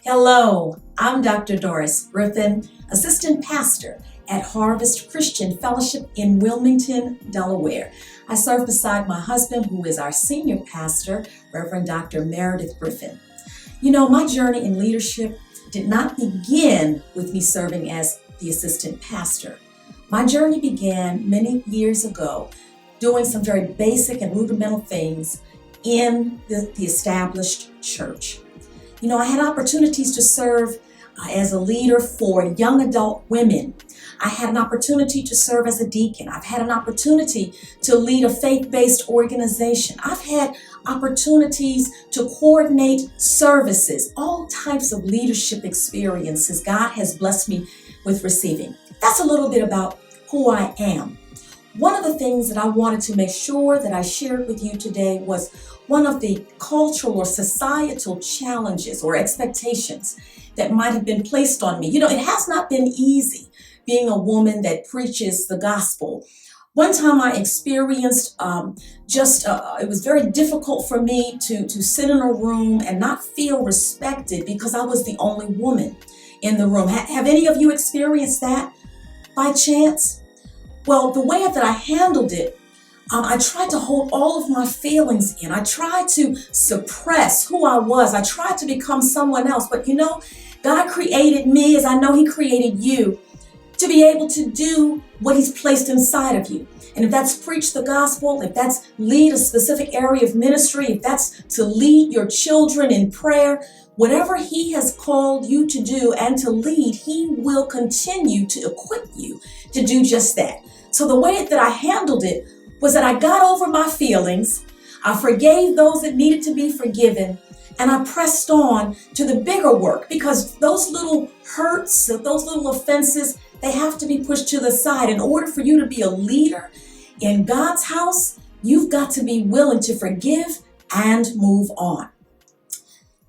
Hello, I'm Dr. Doris Griffin, Assistant Pastor at Harvest Christian Fellowship in Wilmington, Delaware. I serve beside my husband, who is our senior pastor, Reverend Dr. Meredith Griffin. My journey in leadership did not begin with me serving as the assistant pastor. My journey began many years ago doing some very basic and rudimental things in the established church. I had opportunities to serve as a leader for young adult women. I had an opportunity to serve as a deacon. I've had an opportunity to lead a faith-based organization. I've had opportunities to coordinate services, all types of leadership experiences God has blessed me with receiving. That's a little bit about who I am. One of the things that I wanted to make sure that I shared with you today was one of the cultural or societal challenges or expectations that might have been placed on me. It has not been easy being a woman that preaches the gospel. One time I experienced it was very difficult for me to sit in a room and not feel respected because I was the only woman in the room. Have any of you experienced that by chance? Well, the way that I handled it, I tried to hold all of my feelings in. I tried to suppress who I was. I tried to become someone else. But God created me, as I know He created you, to be able to do what He's placed inside of you. And if that's preach the gospel, if that's lead a specific area of ministry, if that's to lead your children in prayer, whatever He has called you to do and to lead, He will continue to equip you to do just that. So the way that I handled it was that I got over my feelings, I forgave those that needed to be forgiven, and I pressed on to the bigger work, because those little hurts, those little offenses, they have to be pushed to the side. In order for you to be a leader in God's house, you've got to be willing to forgive and move on.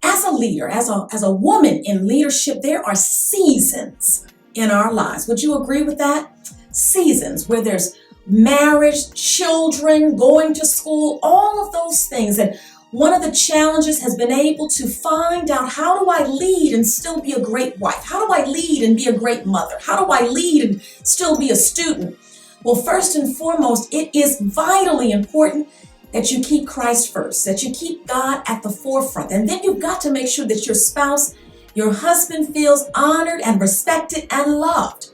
As a leader, as a woman in leadership, there are seasons in our lives. Would you agree with that? Seasons where there's marriage, children, going to school, all of those things. And one of the challenges has been able to find out, how do I lead and still be a great wife? How do I lead and be a great mother? How do I lead and still be a student? Well, first and foremost, it is vitally important that you keep Christ first, that you keep God at the forefront. And then you've got to make sure that your spouse, your husband, feels honored and respected and loved.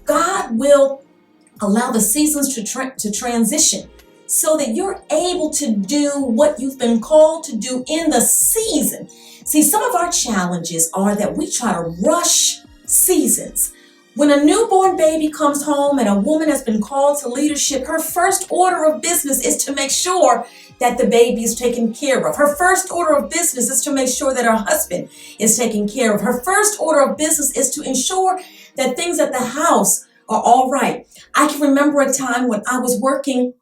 God will allow the seasons to transition so that you're able to do what you've been called to do in the season. See, some of our challenges are that we try to rush seasons. When a newborn baby comes home and a woman has been called to leadership, her first order of business is to make sure that the baby is taken care of. Her first order of business is to make sure that her husband is taken care of. Her first order of business is to ensure that things at the house are all right. I can remember a time when I was working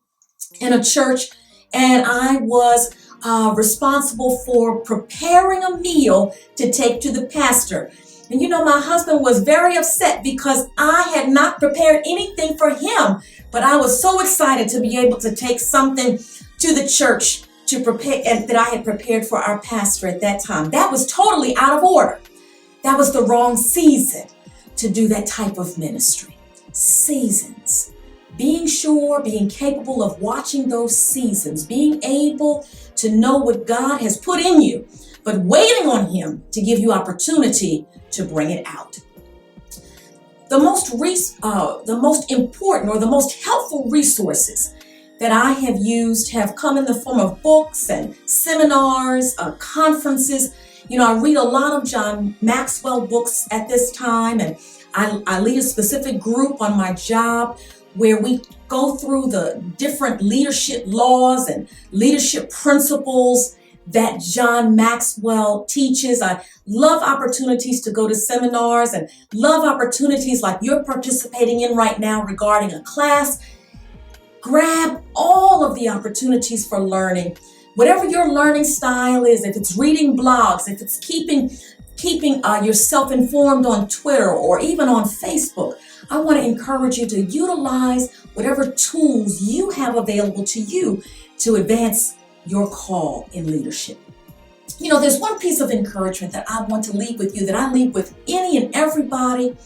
in a church and I was responsible for preparing a meal to take to the pastor. And my husband was very upset because I had not prepared anything for him, but I was so excited to be able to take something to the church to prepare, and that I had prepared for our pastor at that time. That was totally out of order. That was the wrong season to do that type of ministry. Seasons. Being sure, being capable of watching those seasons, being able to know what God has put in you, but waiting on Him to give you opportunity to bring it out. The most important or the most helpful resources that I have used have come in the form of books and seminars, conferences. I read a lot of John Maxwell books at this time, and I lead a specific group on my job where we go through the different leadership laws and leadership principles that John Maxwell teaches. I love opportunities to go to seminars and love opportunities like you're participating in right now regarding a class. Grab all of the opportunities for learning. Whatever your learning style is, if it's reading blogs, if it's keeping yourself informed on Twitter or even on Facebook, I want to encourage you to utilize whatever tools you have available to you to advance your call in leadership. There's one piece of encouragement that I want to leave with you, that I leave with any and everybody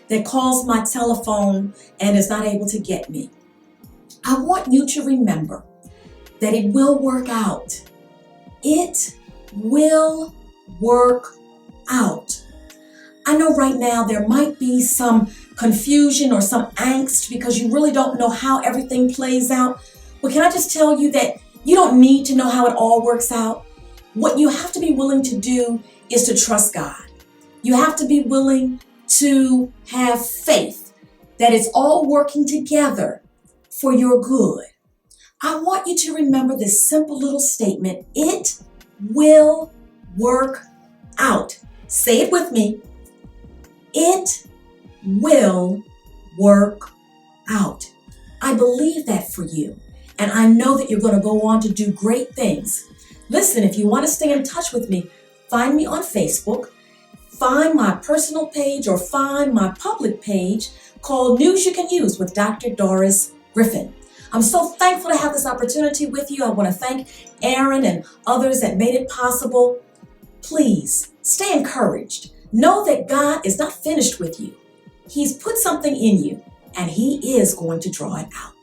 that calls my telephone and is not able to get me. I want you to remember that it will work out. It will work out. I know right now there might be some confusion or some angst because you really don't know how everything plays out. But can I just tell you that you don't need to know how it all works out? What you have to be willing to do is to trust God. You have to be willing to have faith that it's all working together for your good. I want you to remember this simple little statement. It will work out. Say it with me. It will work out. I believe that for you. And I know that you're going to go on to do great things. Listen, if you want to stay in touch with me, find me on Facebook, find my personal page, or find my public page called News You Can Use with Dr. Doris Griffin. I'm so thankful to have this opportunity with you. I want to thank Aaron and others that made it possible. Please stay encouraged. Know that God is not finished with you. He's put something in you, and He is going to draw it out.